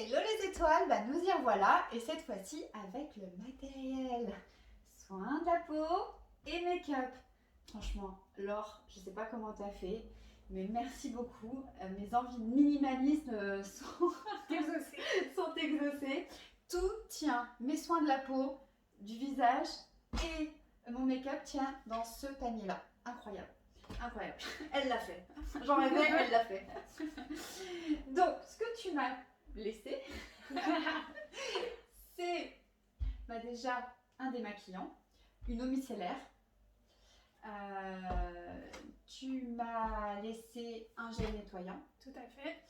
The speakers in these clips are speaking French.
Hello les étoiles, nous y revoilà et cette fois-ci avec le matériel. Soin de la peau et make-up. Franchement, Laure, je sais pas comment t'as fait, mais merci beaucoup. Mes envies de minimalisme Exaucé. sont exaucées. Tout tient, mes soins de la peau, du visage et mon make-up tient dans ce panier-là. Incroyable. Incroyable. Elle l'a fait. J'en rêvais, elle l'a fait. Donc, ce que tu m'as laissé, c'est déjà un démaquillant, une eau micellaire. Tu m'as laissé un gel nettoyant. Tout à fait.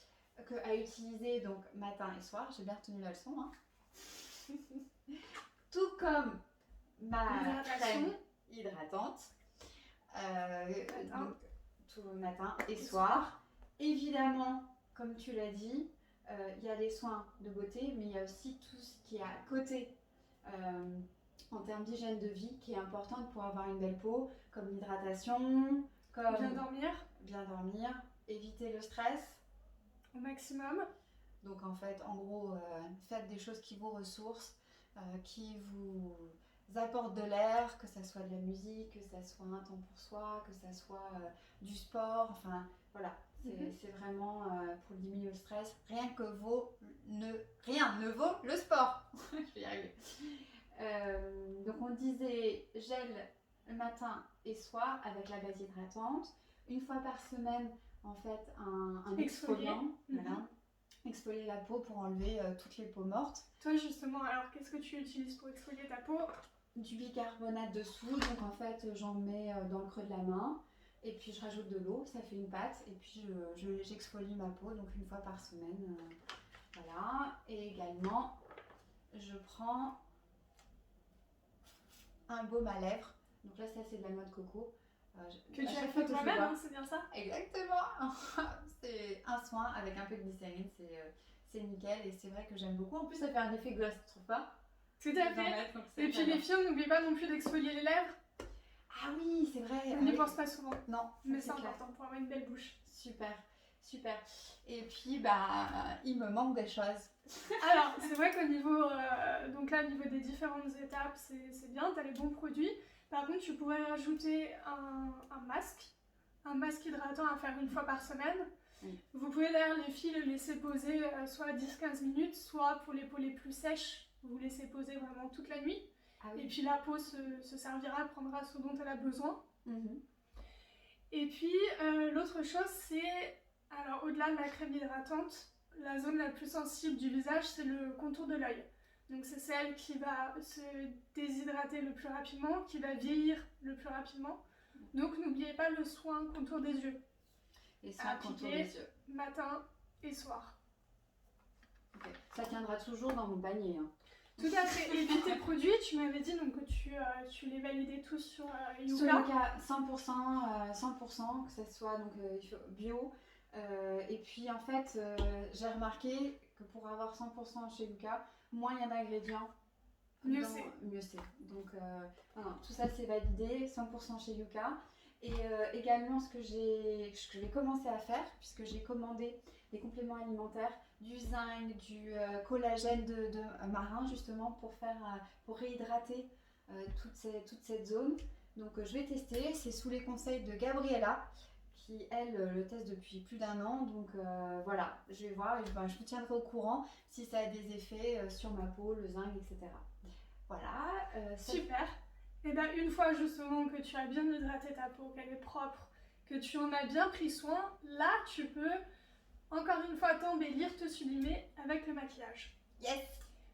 À utiliser donc matin et soir. J'ai bien retenu la leçon. Tout comme ma crème hydratante. Donc, tout le matin et soir. Évidemment, comme tu l'as dit, il y a les soins de beauté, mais il y a aussi tout ce qui est à côté en termes d'hygiène de vie qui est important pour avoir une belle peau, comme l'hydratation, comme bien dormir, éviter le stress au maximum. Donc en fait, en gros, faites des choses qui vous ressourcent, qui vous apportent de l'air, que ça soit de la musique, que ça soit un temps pour soi, que ça soit du sport, enfin voilà, c'est vraiment pour diminuer le stress. Rien ne vaut le sport. Je vais y arriver. Donc on disait gel le matin et soir avec la base hydratante. Une fois par semaine, en fait, un exfoliant. Voilà. Exfolier la peau pour enlever toutes les peaux mortes. Toi justement, alors qu'est-ce que tu utilises pour exfolier ta peau? Du bicarbonate de soude, donc en fait j'en mets dans le creux de la main et puis je rajoute de l'eau, ça fait une pâte et puis j'exfolie ma peau donc une fois par semaine. Voilà, et également je prends un baume à lèvres, donc là ça c'est de la noix de coco. Que tu as fait toi-même, hein, c'est bien ça? Exactement. C'est un soin avec un peu de glycérine, c'est nickel et c'est vrai que j'aime beaucoup. En plus ça fait un effet gloss, tu trouves pas? Tout à fait. Et puis les filles, n'oubliez pas non plus d'exfolier les lèvres. Ah oui, c'est vrai. On n'y pense pas souvent. Non, mais c'est important pour avoir une belle bouche. Super, super. Et puis il me manque des choses. Alors c'est vrai qu'au niveau, donc là au niveau des différentes étapes, c'est bien, tu as les bons produits. Par contre, tu pourrais rajouter un masque hydratant à faire une fois par semaine. Oui. Vous pouvez d'ailleurs les filles le laisser poser soit 10-15 minutes, soit pour les peaux les plus sèches, vous laissez poser vraiment toute la nuit. Ah oui. Et puis la peau se servira, prendra ce dont elle a besoin. Et puis l'autre chose c'est, alors au-delà de la crème hydratante, la zone la plus sensible du visage c'est le contour de l'œil. Donc c'est celle qui va se déshydrater le plus rapidement, qui va vieillir le plus rapidement. Donc n'oubliez pas le soin contour des yeux. Et soin contour des yeux. Matin et soir. Okay. Ça tiendra toujours dans mon panier. Hein. Tout à fait. Et puis tes produits, tu m'avais dit donc, que tu les validais tous sur Yuka. Sur Yuka, 100%, que ce soit donc, bio. Et puis en fait, j'ai remarqué que pour avoir 100% chez Yuka, moins il y a d'ingrédients, mieux c'est. Donc non, tout ça c'est validé, 100% chez Yuka. Et également ce que je vais commencer à faire, puisque j'ai commandé des compléments alimentaires, du zinc, du collagène de marin justement pour réhydrater toute cette zone. Donc je vais tester, c'est sous les conseils de Gabriella qui elle le teste depuis plus d'1 an. Donc voilà, je vais voir et je vous tiendrai au courant si ça a des effets sur ma peau, le zinc, etc. Voilà. Super. Et bien une fois justement que tu as bien hydraté ta peau, qu'elle est propre, que tu en as bien pris soin, là tu peux encore une fois t'embellir, te sublimer avec le maquillage. Yes.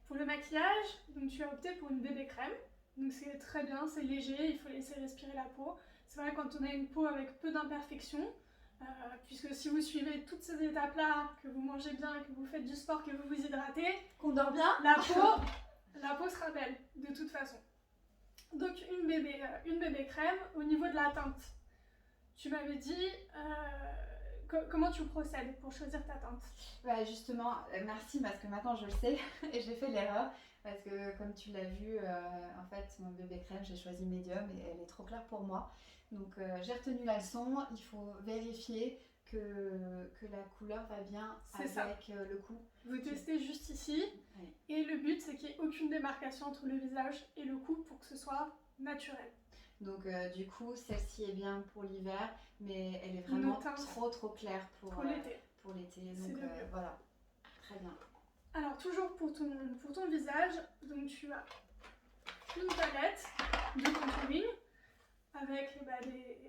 Pour le maquillage, donc tu as opté pour une bébé crème. Donc c'est très bien, c'est léger, il faut laisser respirer la peau. C'est vrai quand on a une peau avec peu d'imperfections, puisque si vous suivez toutes ces étapes-là, que vous mangez bien, que vous faites du sport, que vous vous hydratez, qu'on dort bien, la peau sera belle de toute façon. Donc une bébé crème. Au niveau de la teinte, tu m'avais dit comment tu procèdes pour choisir ta teinte? Justement, merci parce que maintenant je le sais et j'ai fait l'erreur parce que comme tu l'as vu, en fait mon bébé crème j'ai choisi médium et elle est trop claire pour moi. Donc j'ai retenu la leçon, il faut vérifier que la couleur va bien avec le cou. Vous testez juste ici. Ouais. Et le but, c'est qu'il n'y ait aucune démarcation entre le visage et le cou pour que ce soit naturel. Donc du coup, celle-ci est bien pour l'hiver, mais elle est vraiment trop claire pour l'été. Donc voilà, très bien. Alors toujours pour ton visage, donc tu as une palette de contouring avec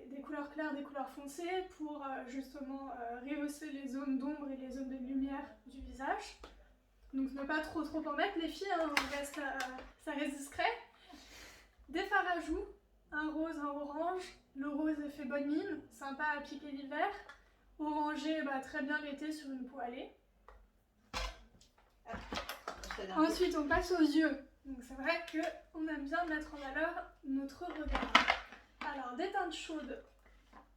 des couleurs claires, des couleurs foncées pour justement rehausser les zones d'ombre et les zones de lumière du visage. Donc ne pas trop en mettre les filles, hein, ça reste discret. Des fards à joues, un rose, un orange. Le rose effet bonne mine, sympa à appliquer l'hiver. Orangé, très bien l'été sur une poêlée. Ensuite on passe aux yeux. Donc c'est vrai qu'on aime bien mettre en valeur notre regard. Alors des teintes chaudes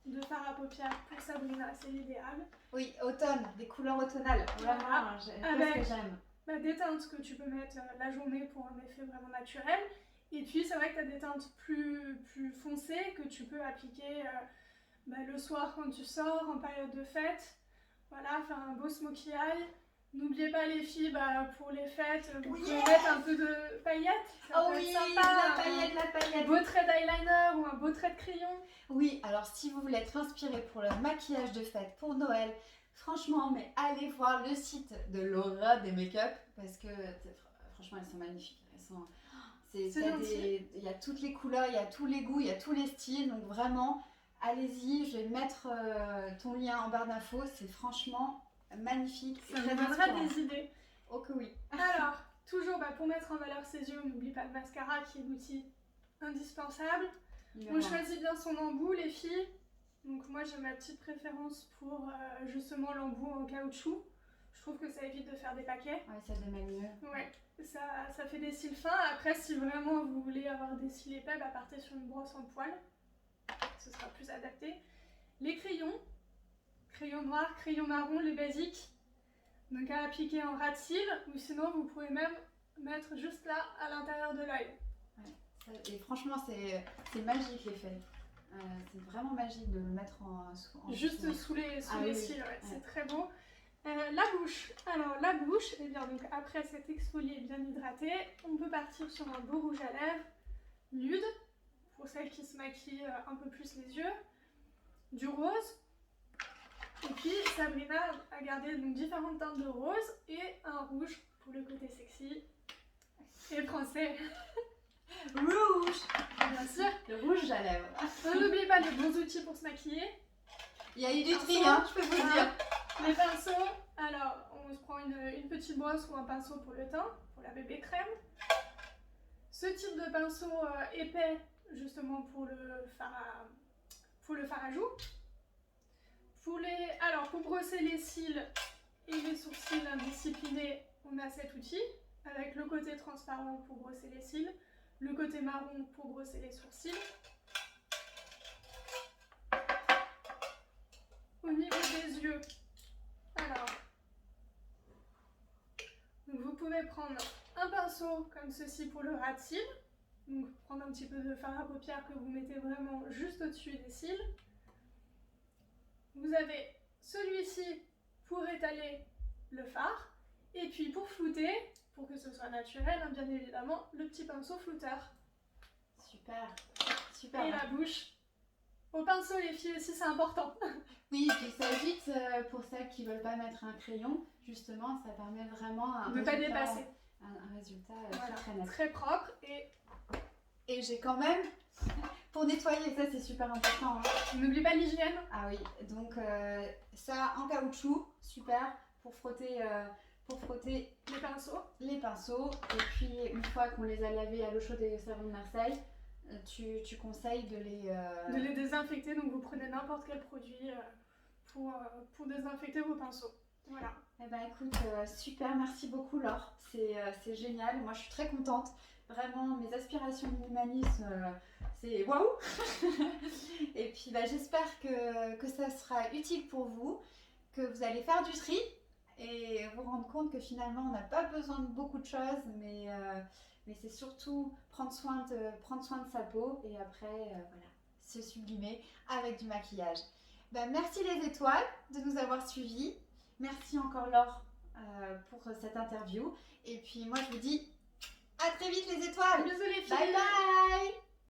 de fard à paupières pour Sabrina, c'est l'idéal. Oui, automne, des couleurs automnales, vraiment, qu'est-ce que j'aime. Des teintes que tu peux mettre la journée pour un effet vraiment naturel. Et puis c'est vrai que tu as des teintes plus foncées que tu peux appliquer le soir quand tu sors, en période de fête. Voilà, faire un beau smokey eye. N'oubliez pas les filles, pour les fêtes, vous pouvez mettre un peu de paillettes. Ça peut être sympa. La paillette. Un beau trait d'eyeliner ou un beau trait de crayon. Oui, alors si vous voulez être inspiré pour le maquillage de fête pour Noël, franchement, mais allez voir le site de Laura des Make-up parce que franchement, elles sont magnifiques. Il y a toutes les couleurs, il y a tous les goûts, il y a tous les styles. Donc vraiment, allez-y, je vais mettre ton lien en barre d'infos. C'est franchement magnifique. Ça vous donnera des idées. Oh que oui. Alors, toujours pour mettre en valeur ses yeux, on n'oublie pas le mascara qui est l'outil indispensable. On choisit bien son embout, les filles. Donc moi j'ai ma petite préférence pour justement l'embout en caoutchouc. Je trouve que ça évite de faire des paquets. Ouais, ça démêle mieux. Ouais, ça fait des cils fins. Après, si vraiment vous voulez avoir des cils épais, partez sur une brosse en poil. Ce sera plus adapté. Les crayons. Crayon noir, crayon marron, les basiques. Donc à appliquer en ras de cils. Ou sinon, vous pouvez même mettre juste là, à l'intérieur de l'œil. Ouais. Et franchement, c'est magique l'effet. C'est vraiment magique de le mettre juste sous les cils, ouais. C'est très beau. La bouche. Alors la bouche, donc après s'être exfolié et bien hydraté, on peut partir sur un beau rouge à lèvres nude, pour celles qui se maquillent un peu plus les yeux, du rose, et puis Sabrina a gardé donc différentes teintes de rose et un rouge pour le côté sexy et français. Rouge, bien sûr. Le rouge à lèvres. N'oubliez pas les bons outils pour se maquiller. Il y a eu du tri, je peux vous dire. Les pinceaux, alors on se prend une petite brosse ou un pinceau pour le teint, pour la bébé crème. Ce type de pinceau épais, justement pour le fard à joues. Pour brosser les cils et les sourcils indisciplinés, on a cet outil, avec le côté transparent pour brosser les cils, le côté marron pour brosser les sourcils. Au niveau des yeux, alors, donc vous pouvez prendre un pinceau comme ceci pour le ras de cils, donc prendre un petit peu de fard à paupières que vous mettez vraiment juste au-dessus des cils. Vous avez celui-ci pour étaler le fard, et puis pour flouter, pour que ce soit naturel, bien évidemment, le petit pinceau flouteur. Super. Et la bouche. Au pinceau, les filles aussi, c'est important. Oui, et puis ça évite, pour celles qui ne veulent pas mettre un crayon, justement, ça permet vraiment de ne pas dépasser. Un résultat très net. Très propre. Et j'ai quand même, pour nettoyer, ça c'est super important. N'oublie pas l'hygiène. Ah oui, donc ça en caoutchouc, super, pour frotter les pinceaux. Et puis une fois qu'on les a lavés à l'eau chaude et au savon de Marseille, tu conseilles de les désinfecter. Donc vous prenez n'importe quel produit pour désinfecter vos pinceaux. Voilà. Eh ben écoute, super, merci beaucoup Laure, c'est génial. Moi je suis très contente. Vraiment, mes aspirations minimalisme, c'est waouh. Et puis j'espère que ça sera utile pour vous, que vous allez faire du tri et vous rendre compte que finalement on n'a pas besoin de beaucoup de choses, mais c'est surtout prendre soin de sa peau et après se sublimer avec du maquillage. Merci les étoiles de nous avoir suivis. Merci encore Laure pour cette interview. Et puis moi je vous dis à très vite les étoiles. Bisous les filles. Bye bye.